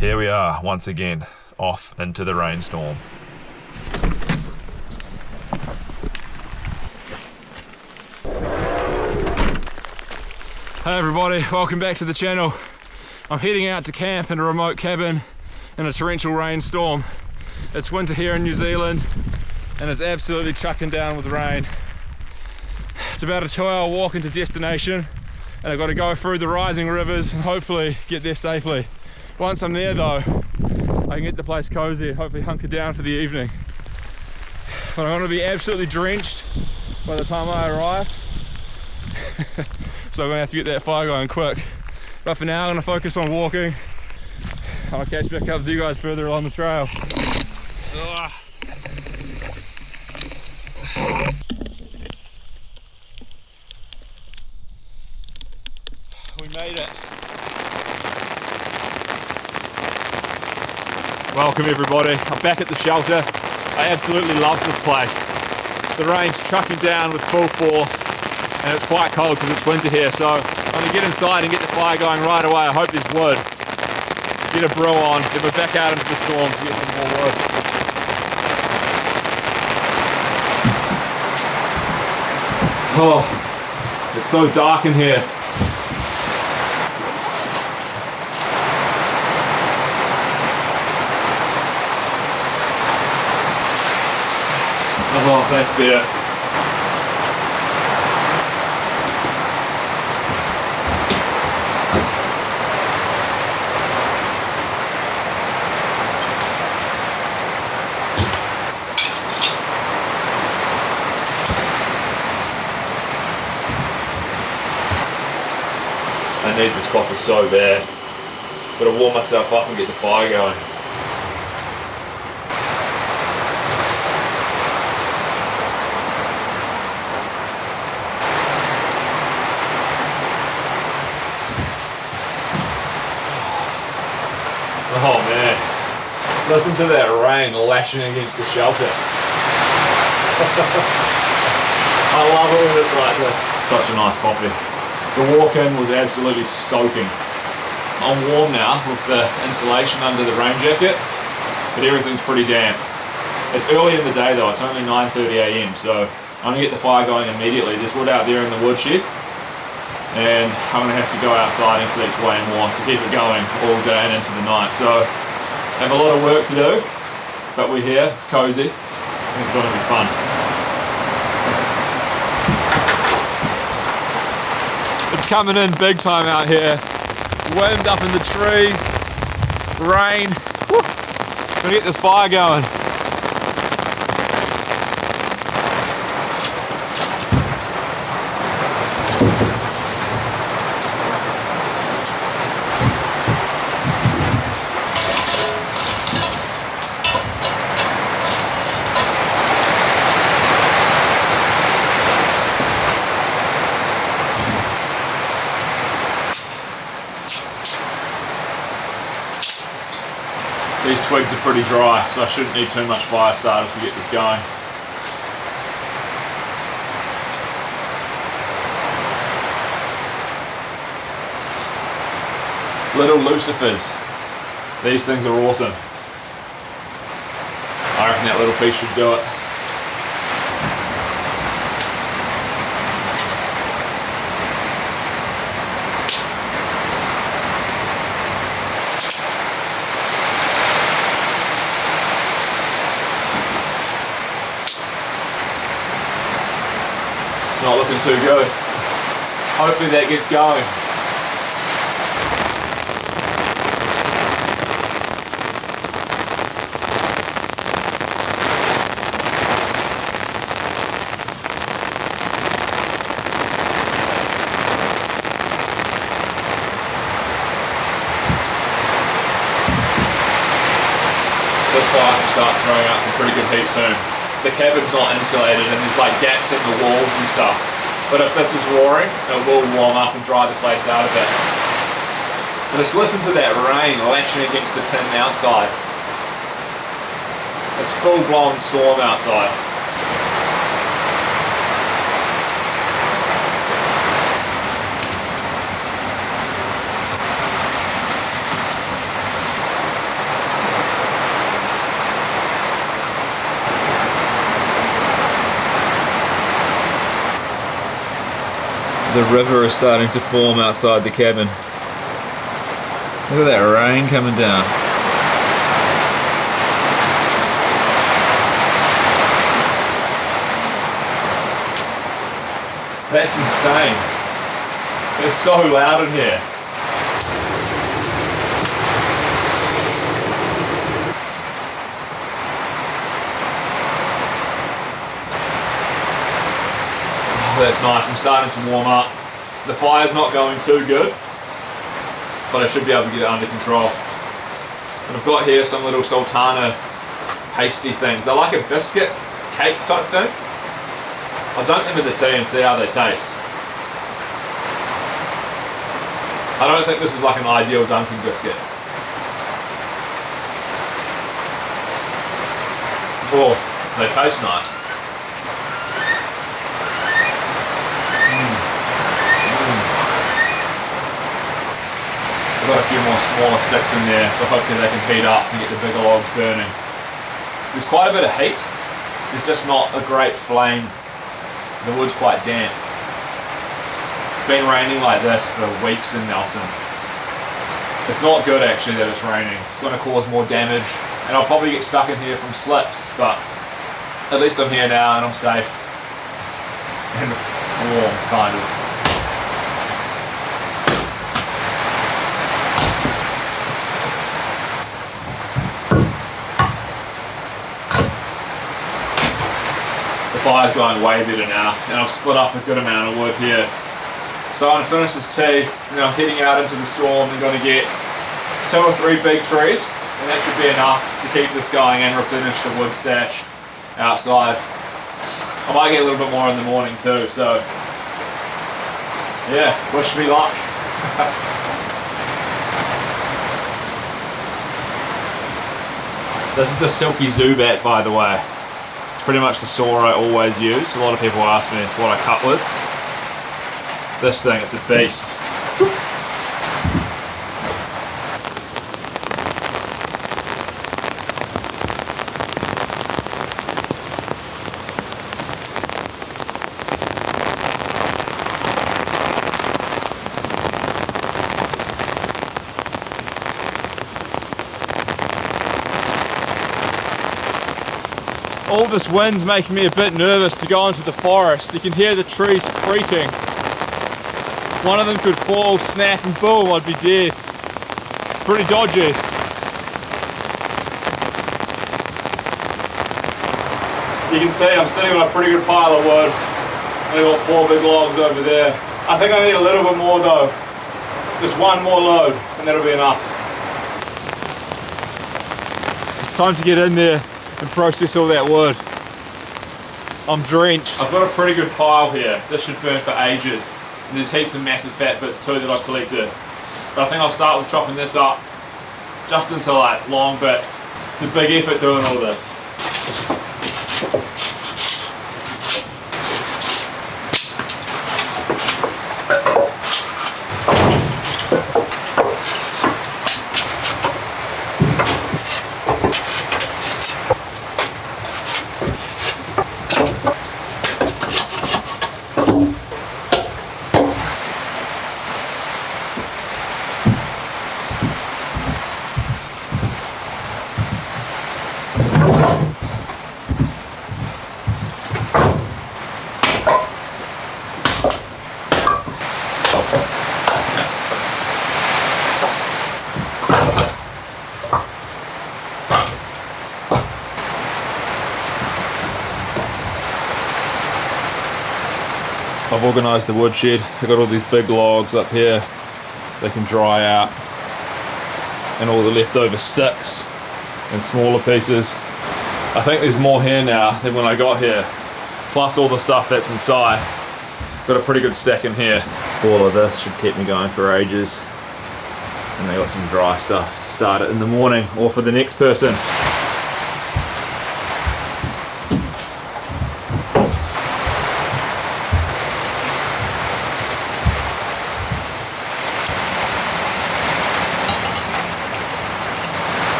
Here we are once again, off into the rainstorm. Hey everybody, welcome back to the channel. I'm heading out to camp in a remote cabin in a torrential rainstorm. It's winter here in New Zealand and it's absolutely chucking down with rain. It's about a 2-hour walk into destination and I've got to go through the rising rivers and hopefully get there safely. Once I'm there though, I can get the place cozy and hopefully hunker down for the evening. But I'm going to be absolutely drenched by the time I arrive. So I'm going to have to get that fire going quick. But for now I'm going to focus on walking. I'll catch back up with you guys further along the trail. We made it. Welcome everybody, I'm back at the shelter. I absolutely love this place. The rain's chucking down with full force and it's quite cold because it's winter here, so I'm going to get inside and get the fire going right away. I hope there's wood. Get a brew on, then we're back out into the storm to get some more wood. Oh, it's so dark in here. Oh, that's better. I need this coffee so bad. Gotta warm myself up and get the fire going. Oh man, listen to that rain lashing against the shelter. I love it when it's like this. Such a nice coffee. The walk-in was absolutely soaking. I'm warm now with the insulation under the rain jacket, but everything's pretty damp. It's early in the day though, it's only 9:30 AM, so I'm gonna get the fire going immediately. There's wood out there in the woodshed, and I'm gonna have to go outside and collect way more to keep it going all day and into the night. So I have a lot of work to do, but we're here, it's cozy, and it's gonna be fun. It's coming in big time out here. Wind up in the trees, rain. Whew. Gonna get this fire going. These twigs are pretty dry, so I shouldn't need too much fire starter to get this going. Little lucifers. These things are awesome. I reckon that little piece should do it. It's not looking too good. Hopefully that gets going. This fire can start throwing out some pretty good heat soon. The cabin's not insulated and there's like gaps in the walls and stuff. But if this is roaring, it will warm up and dry the place out a bit. But just listen to that rain lashing against the tin outside. It's full-blown storm outside. The river is starting to form outside the cabin. Look at that rain coming down. That's insane. It's so loud in here. That's nice. I'm starting to warm up. The fire's not going too good, but I should be able to get it under control. And I've got here some little sultana pasty things. They're like a biscuit cake type thing. I'll dunk them in the tea and see how they taste. I don't think this is like an ideal dunking biscuit. Oh, they taste nice. Got a few more smaller sticks in there, so hopefully they can heat up and get the bigger logs burning. There's quite a bit of heat, there's just not a great flame. The wood's quite damp. It's been raining like this for weeks in Nelson. It's not good actually that it's raining. It's going to cause more damage, and I'll probably get stuck in here from slips, but at least I'm here now and I'm safe. And warm, kind of. The fire's going way better now, and I've split up a good amount of wood here. So I'm going to finish this tea, and then I'm heading out into the storm and going to get 2 or 3 big trees, and that should be enough to keep this going and replenish the wood stash outside. I might get a little bit more in the morning too, so yeah, wish me luck. This is the Silky Zubat, by the way. It's pretty much the saw I always use. A lot of people ask me what I cut with. This thing, it's a beast. All this wind's making me a bit nervous to go into the forest. You can hear the trees creaking. One of them could fall, snap, and boom, I'd be dead. It's pretty dodgy. You can see I'm sitting on a pretty good pile of wood. I've got 4 big logs over there. I think I need a little bit more though. Just one more load and that'll be enough. It's time to get in there and process all that wood. I'm drenched. I've got a pretty good pile here. This should burn for ages. And there's heaps of massive fat bits too that I've collected. But I think I'll start with chopping this up just into like long bits. It's a big effort doing all this. I've organised the woodshed. I've got all these big logs up here. They can dry out. And all the leftover sticks and smaller pieces. I think there's more here now than when I got here. Plus all the stuff that's inside. Got a pretty good stack in here. All of this should keep me going for ages. And they got some dry stuff to start it in the morning or for the next person.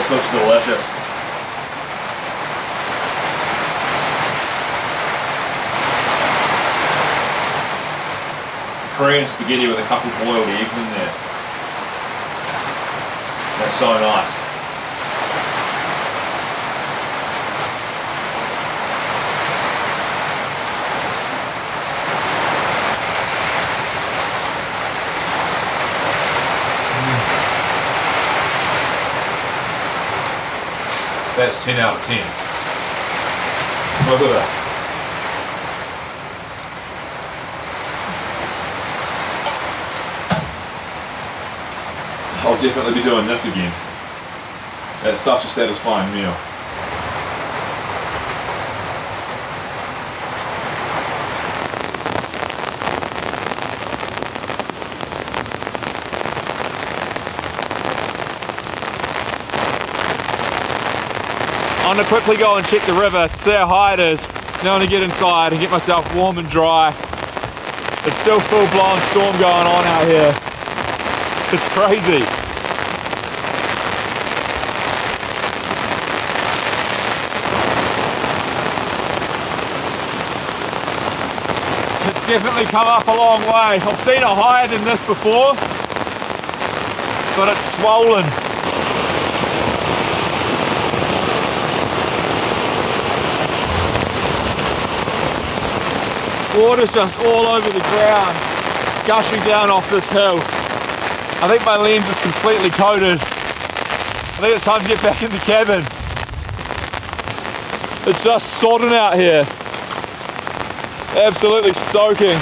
This looks delicious. Korean spaghetti with a couple boiled eggs in there. That's so nice. That's 10 out of 10. Look at this. I'll definitely be doing this again. That's such a satisfying meal. I'm gonna quickly go and check the river to see how high it is. Then I'm gonna get inside and get myself warm and dry. It's still full-blown storm going on out here. It's crazy. It's definitely come up a long way. I've seen it higher than this before, but it's swollen. Water's just all over the ground, gushing down off this hill. I think my lens is completely coated. I think it's time to get back in the cabin. It's just sodden out here. Absolutely soaking.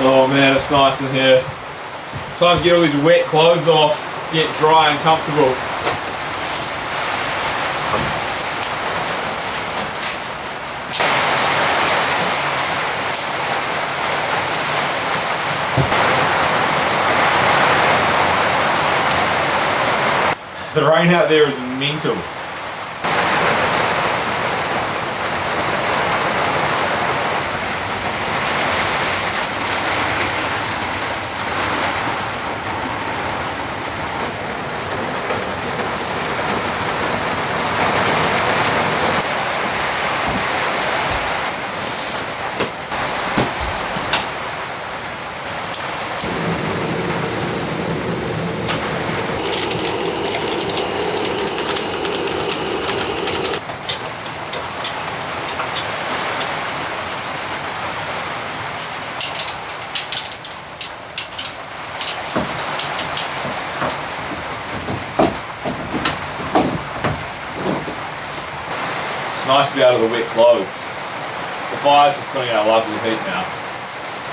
Oh man, it's nice in here. Time to get all these wet clothes off, get dry and comfortable. The rain out there is mental. It's nice to be out of the wet clothes. The fire's just putting out lovely heat now.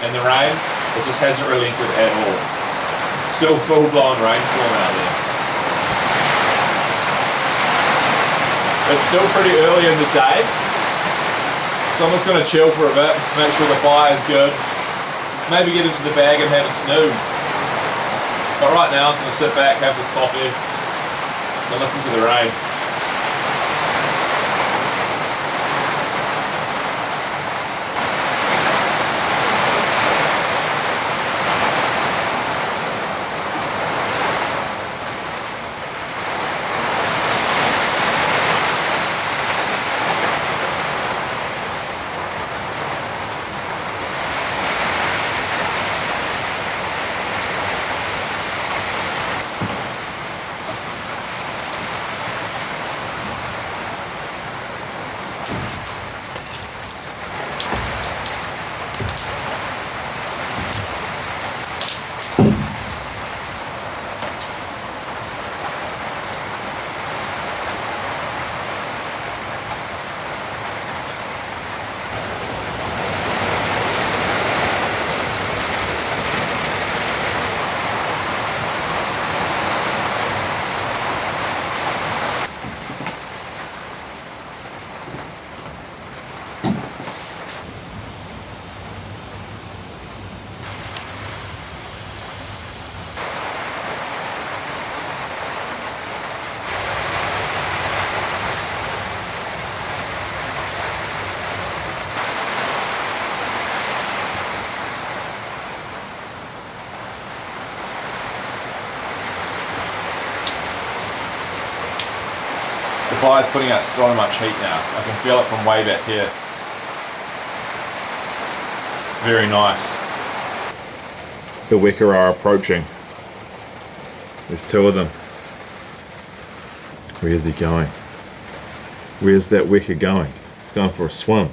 And the rain, it just hasn't relented at all. Still full-blown rainstorm out there. It's still pretty early in the day, so I'm just going to chill for a bit, make sure the fire's good, maybe get into the bag and have a snooze. But right now I'm just going to sit back, have this coffee, and listen to the rain. fire's putting out so much heat now. I can feel it from way back here. Very nice. The wicker are approaching. There's two of them. Where's he going? Where's that wicker going? He's going for a swim.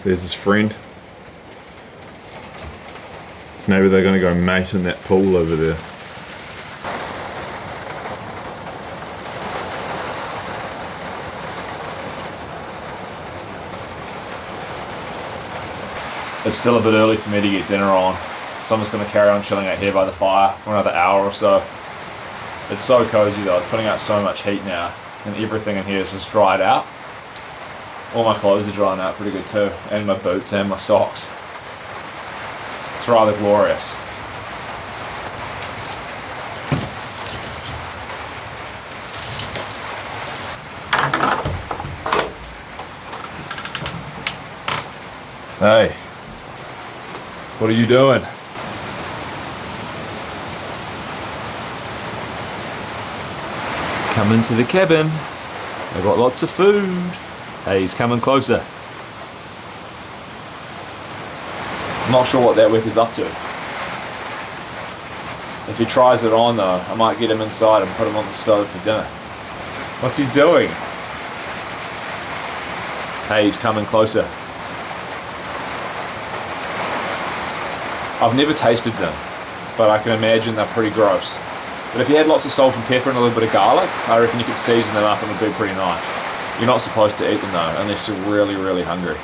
There's his friend. Maybe they're going to go mate in that pool over there. It's still a bit early for me to get dinner on, so I'm just going to carry on chilling out here by the fire for another hour or so. It's so cozy though, it's putting out so much heat now, and everything in here is just dried out. All my clothes are drying out pretty good too, and my boots and my socks. It's rather glorious. Hey. What are you doing? Come into the cabin. I've got lots of food. Hey, he's coming closer. I'm not sure what that wicker's up to. If he tries it on though, I might get him inside and put him on the stove for dinner. What's he doing? Hey, he's coming closer. I've never tasted them, but I can imagine they're pretty gross. But if you had lots of salt and pepper and a little bit of garlic, I reckon you could season them up and it would be pretty nice. You're not supposed to eat them though, unless you're really, really hungry.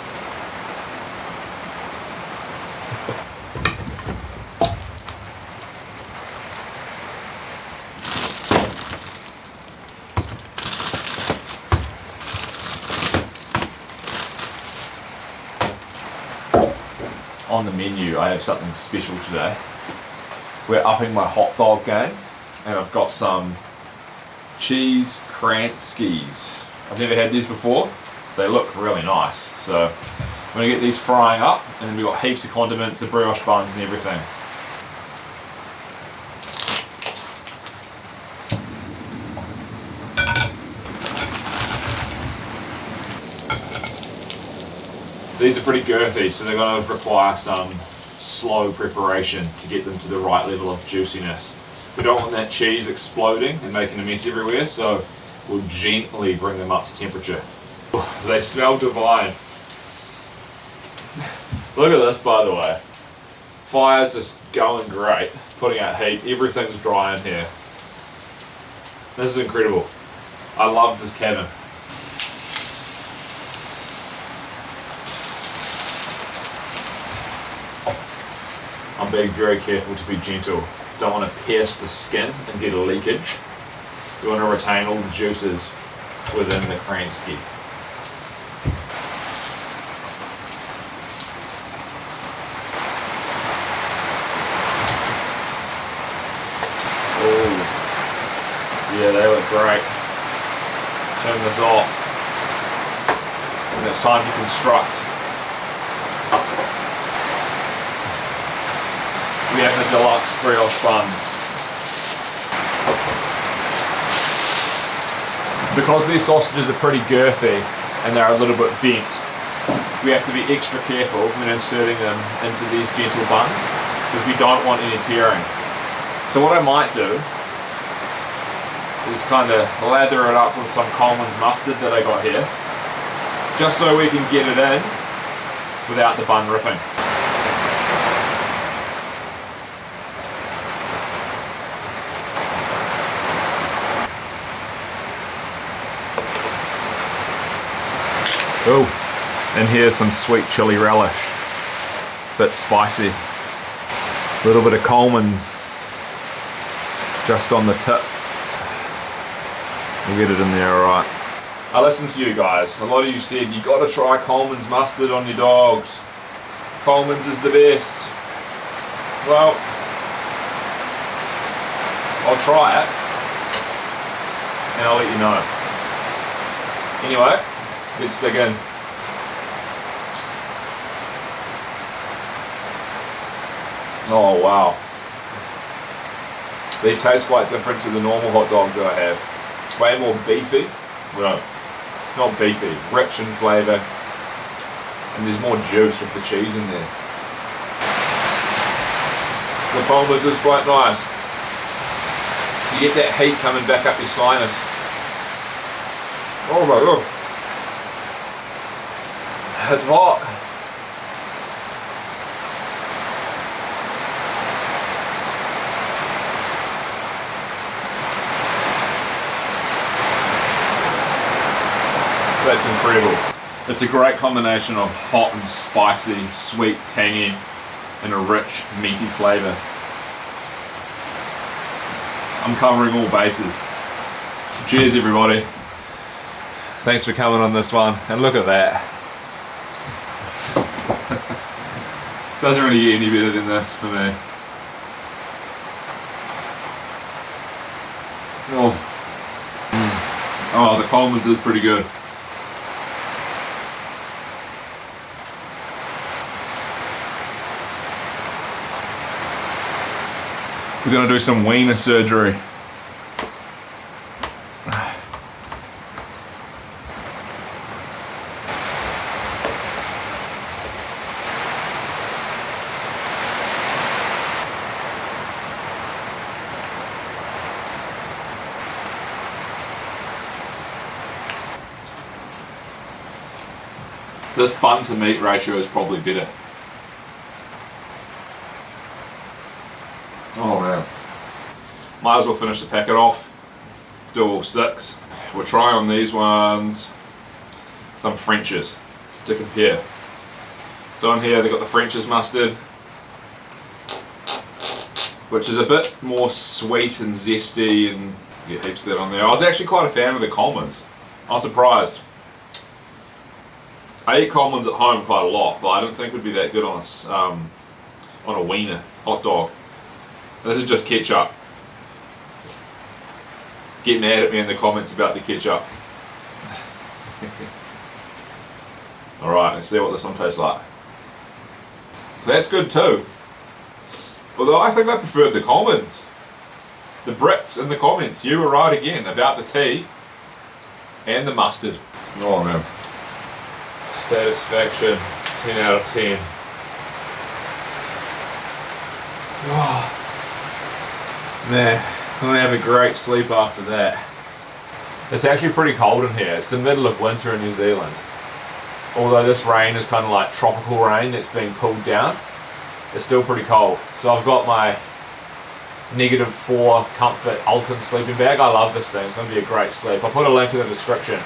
On the menu, I have something special today. We're upping my hot dog game, and I've got some cheese Kranskis. I've never had these before. They look really nice, so I'm gonna get these frying up, and then we've got heaps of condiments, the brioche buns and everything. These are pretty girthy, so they're going to require some slow preparation to get them to the right level of juiciness. We don't want that cheese exploding and making a mess everywhere, so we'll gently bring them up to temperature. They smell divine. Look at this, by the way. Fire's just going great, putting out heat. Everything's dry in here. This is incredible. I love this cabin. I'm being very careful to be gentle. Don't want to pierce the skin and get a leakage. You want to retain all the juices within the Kranski. Oh, yeah, they look great. Turn this off. And it's time to construct. We have the deluxe brioche buns. Because these sausages are pretty girthy and they're a little bit bent, we have to be extra careful when inserting them into these gentle buns because we don't want any tearing. So what I might do is kind of lather it up with some Coleman's mustard that I got here, just so we can get it in without the bun ripping. Oh, and here's some sweet chili relish. Bit spicy. A little bit of Coleman's just on the tip. We'll get it in there alright. I listened to you guys. A lot of you said you gotta try Coleman's mustard on your dogs. Coleman's is the best. Well, I'll try it and I'll let you know. Anyway, let's dig in. Oh wow. These taste quite different to the normal hot dogs that I have. Way more beefy well, not beefy, rich in flavour, and there's more juice with the cheese in there. The Coleman's is quite nice. You get that heat coming back up your sinus. Oh my god. It's hot. That's incredible. It's a great combination of hot and spicy, sweet, tangy, and a rich, meaty flavour. I'm covering all bases. Cheers everybody. Thanks for coming on this one, and look at that. Doesn't really get any better than this for me. Oh, the Coleman's is pretty good. We're going to do some wiener surgery. This bun to meat ratio is probably better. Oh man. Might as well finish the packet off. Do all 6. We'll try on these ones some French's to compare. So in here they've got the French's mustard, which is a bit more sweet and zesty, and you get heaps of that on there. I was actually quite a fan of the Coleman's. I was surprised. I eat Coleman's at home quite a lot, but I didn't think it would be that good on a wiener hot dog. This is just ketchup. Get mad at me in the comments about the ketchup. Alright, let's see what this one tastes like. That's good too. Although I think I preferred the Coleman's. The Brits in the comments, you were right again about the tea and the mustard. Oh man. Satisfaction, 10 out of 10. Oh. Man, I'm gonna have a great sleep after that. It's actually pretty cold in here. It's the middle of winter in New Zealand. Although this rain is kind of like tropical rain that's been cooled down, it's still pretty cold. So I've got my -4 comfort Alton sleeping bag. I love this thing. It's gonna be a great sleep. I'll put a link in the description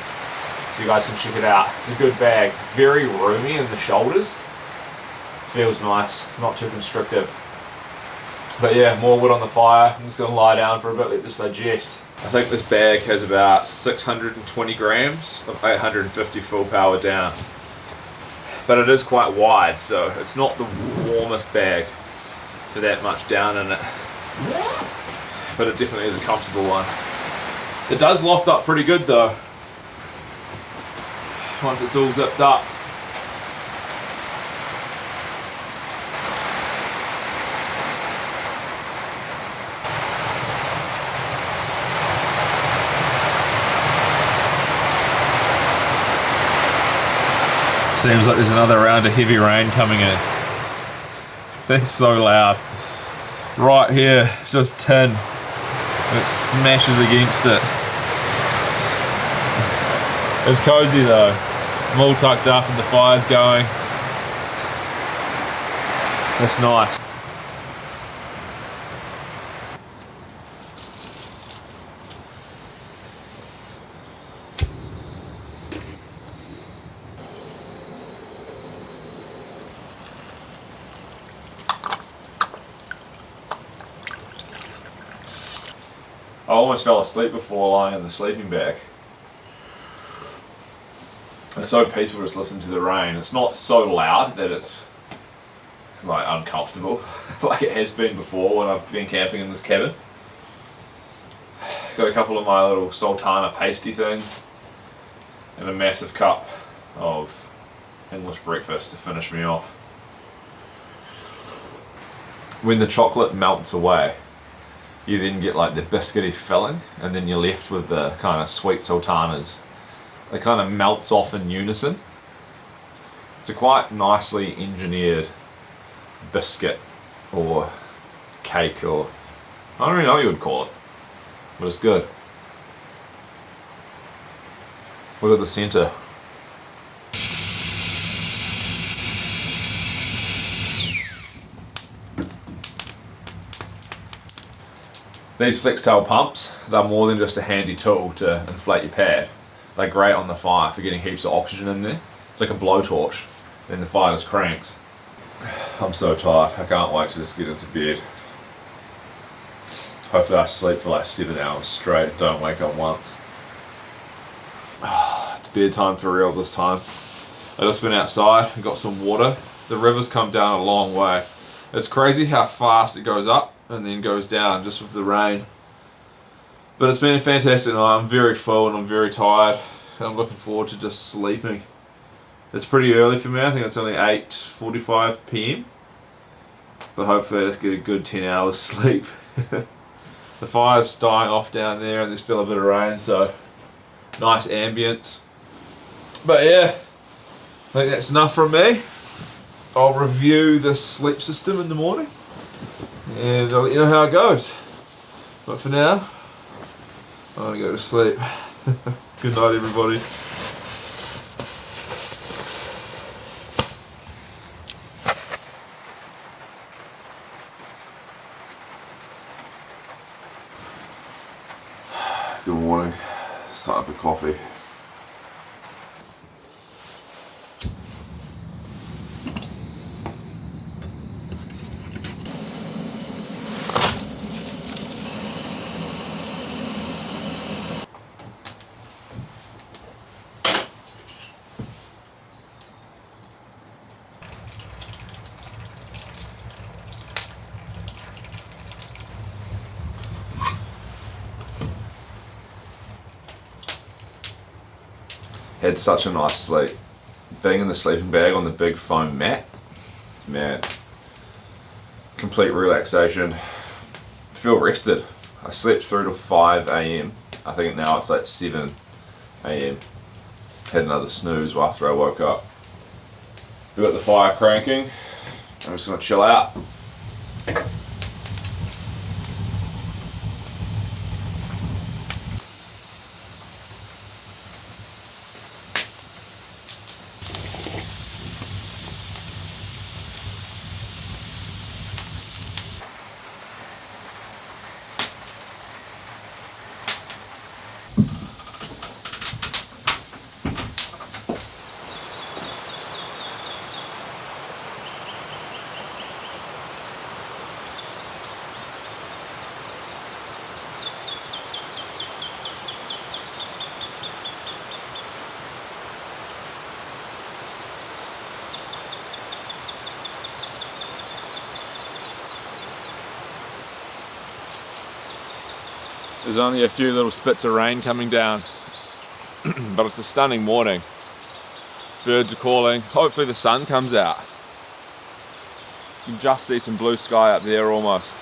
so you guys can check it out. It's a good bag. Very roomy in the shoulders. Feels nice, not too constrictive. But yeah, more wood on the fire. I'm just going to lie down for a bit, let this digest. I think this bag has about 620 grams of 850 full power down. But it is quite wide, so it's not the warmest bag for that much down in it. But it definitely is a comfortable one. It does loft up pretty good though, once it's all zipped up. Seems like there's another round of heavy rain coming in. That's so loud. Right here, it's just tin. And it smashes against it. It's cozy though. I'm all tucked up and the fire's going. That's nice. I almost fell asleep before lying in the sleeping bag. It's so peaceful just listening to the rain. It's not so loud that it's like uncomfortable like it has been before when I've been camping in this cabin. Got a couple of my little sultana pasty things and a massive cup of English breakfast to finish me off. When the chocolate melts away, you then get like the biscuity filling, and then you're left with the kind of sweet sultanas it kind of melts off in unison. It's a quite nicely engineered biscuit or cake, or I don't really know what you would call it, but it's good. Look at the center. These flex tail pumps, they're more than just a handy tool to inflate your pad. They're great on the fire for getting heaps of oxygen in there. It's like a blowtorch, then the fire just cranks. I'm so tired, I can't wait to just get into bed. Hopefully I sleep for like 7 hours straight, don't wake up once. It's bedtime for real this time. I just been outside and got some water. The river's come down a long way. It's crazy how fast it goes up and then goes down just with the rain. But it's been a fantastic night. I'm very full and I'm very tired. And I'm looking forward to just sleeping. It's pretty early for me. I think it's only 8:45 PM. But hopefully I just get a good 10 hours sleep. The fire's dying off down there and there's still a bit of rain, so nice ambience. But yeah, I think that's enough from me. I'll review the sleep system in the morning and I'll let you know how it goes. But for now, I'm gonna go to sleep. Good night, everybody. Good morning. It's time for coffee. Had such a nice sleep. Being in the sleeping bag on the big foam mat, man, complete relaxation. Feel rested. I slept through till 5 AM. I think now it's like 7 AM. Had another snooze after I woke up. We got the fire cranking. I'm just gonna chill out. There's only a few little spits of rain coming down, but it's a stunning morning. Birds are calling, hopefully the sun comes out. You can just see some blue sky up there almost.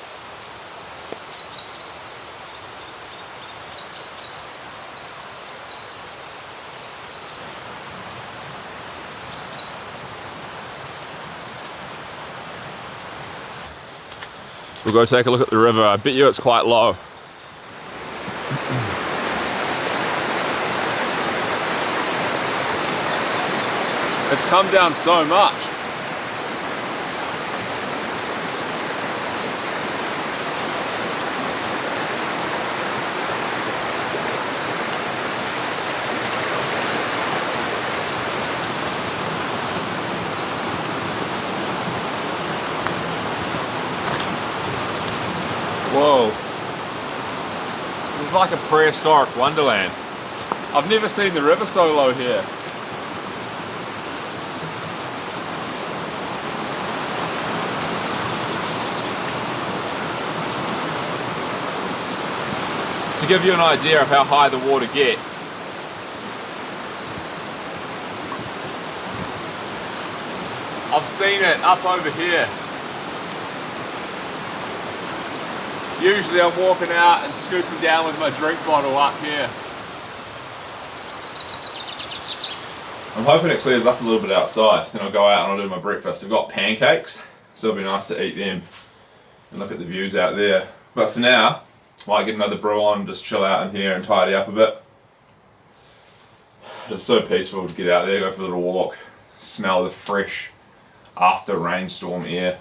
We'll go take a look at the river. I bet you it's quite low. It's come down so much. Whoa. This is like a prehistoric wonderland. I've never seen the river so low here. To give you an idea of how high the water gets, I've seen it up over here. Usually I'm walking out and scooping down with my drink bottle up here. I'm hoping it clears up a little bit outside, then I'll go out and I'll do my breakfast. I've got pancakes, so it'll be nice to eat them and look at the views out there. But for now, might get another brew on, just chill out in here and tidy up a bit. It's so peaceful to get out there, go for a little walk, smell the fresh after rainstorm air.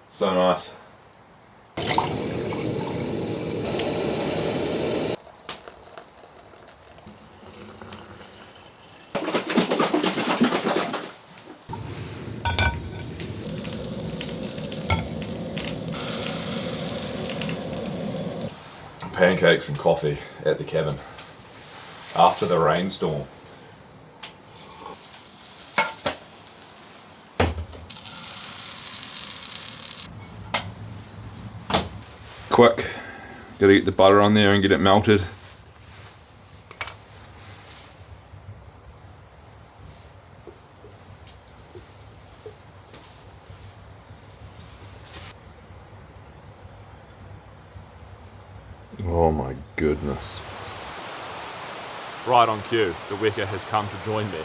So nice. Pancakes and coffee at the cabin after the rainstorm. Quick, gotta get the butter on there and get it melted. Oh my goodness. Right on cue, the Weka has come to join me.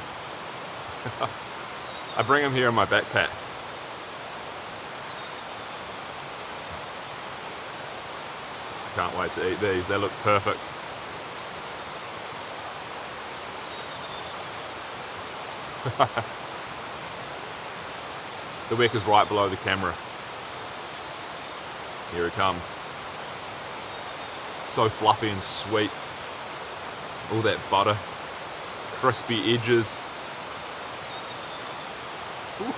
I bring him here in my backpack. Can't wait to eat these, they look perfect. The Weka's right below the camera. Here he comes. So fluffy and sweet. All that butter, crispy edges. Ooh.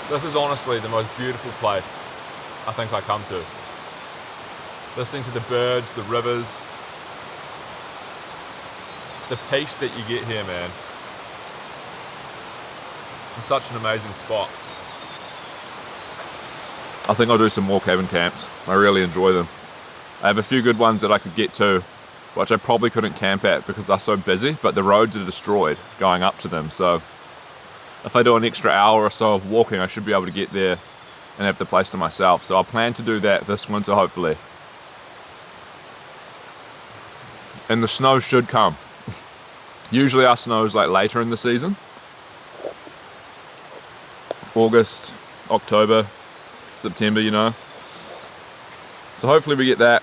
This is honestly the most beautiful place I think I come to. Listening to the birds, the rivers, the peace that you get here, man. It's such an amazing spot. I think I'll do some more cabin camps. I really enjoy them. I have a few good ones that I could get to, which I probably couldn't camp at because they're so busy, but the roads are destroyed going up to them. So if I do an extra hour or so of walking, I should be able to get there and have the place to myself. So I'll plan to do that this winter, hopefully. And the snow should come. Usually our snow is like later in the season. August, October, September, you know. So hopefully we get that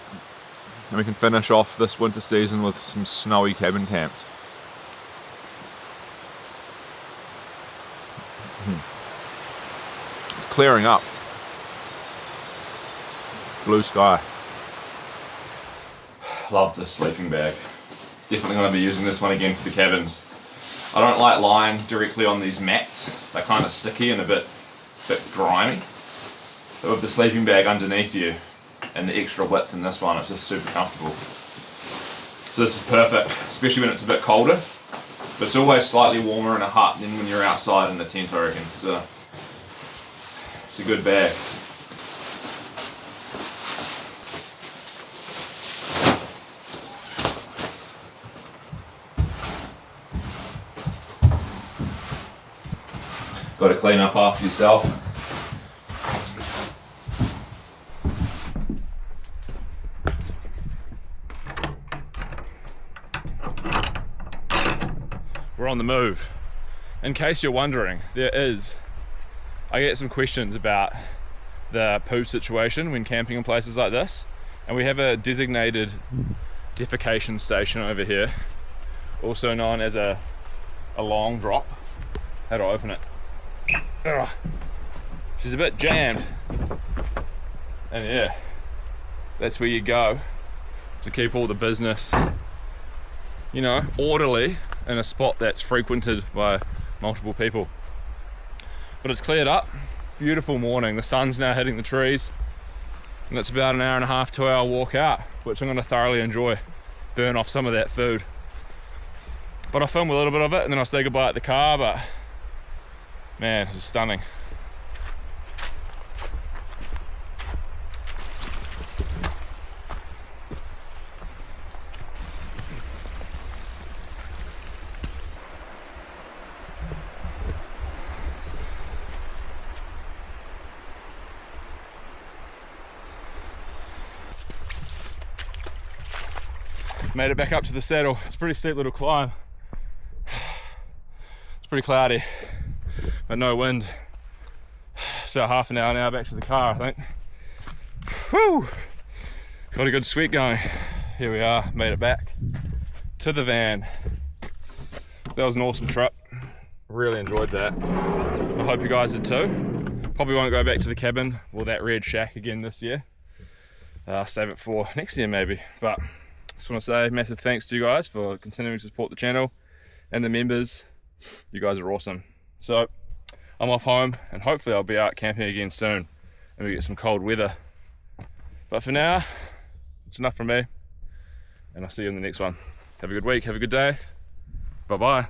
and we can finish off this winter season with some snowy cabin camps. It's clearing up. Blue sky. Love this sleeping bag. Definitely going to be using this one again for the cabins. I don't like lying directly on these mats. They're kind of sticky and a bit grimy. But with the sleeping bag underneath you and the extra width in this one, it's just super comfortable. So this is perfect, especially when it's a bit colder. But it's always slightly warmer in a hut than when you're outside in the tent, I reckon. So it's a good bag. Got to clean up after yourself. We're on the move. In case you're wondering, I get some questions about the poo situation when camping in places like this, and we have a designated defecation station over here, also known as a long drop. How do I open it? Ugh. She's a bit jammed, and yeah, that's where you go to keep all the business, you know, orderly in a spot that's frequented by multiple people. But it's cleared up. Beautiful morning. The sun's now hitting the trees, and it's about an hour and a half, 2 hour walk out, which I'm going to thoroughly enjoy. Burn off some of that food. But I'll film a little bit of it and then I'll say goodbye at the car. But man, this is stunning. Made it back up to the saddle. It's a pretty steep little climb. It's pretty cloudy, but no wind. It's about half an hour now back to the car, I think. Whew! Got a good sweat going. Here we are, made it back to the van. That was an awesome trip. Really enjoyed that. I hope you guys did too. Probably won't go back to the cabin or that red shack again this year. Save it for next year maybe. But just want to say massive thanks to you guys for continuing to support the channel and the members. You guys are awesome. So I'm off home and hopefully I'll be out camping again soon and we get some cold weather. But for now, it's enough from me and I'll see you in the next one. Have a good week, have a good day. Bye bye.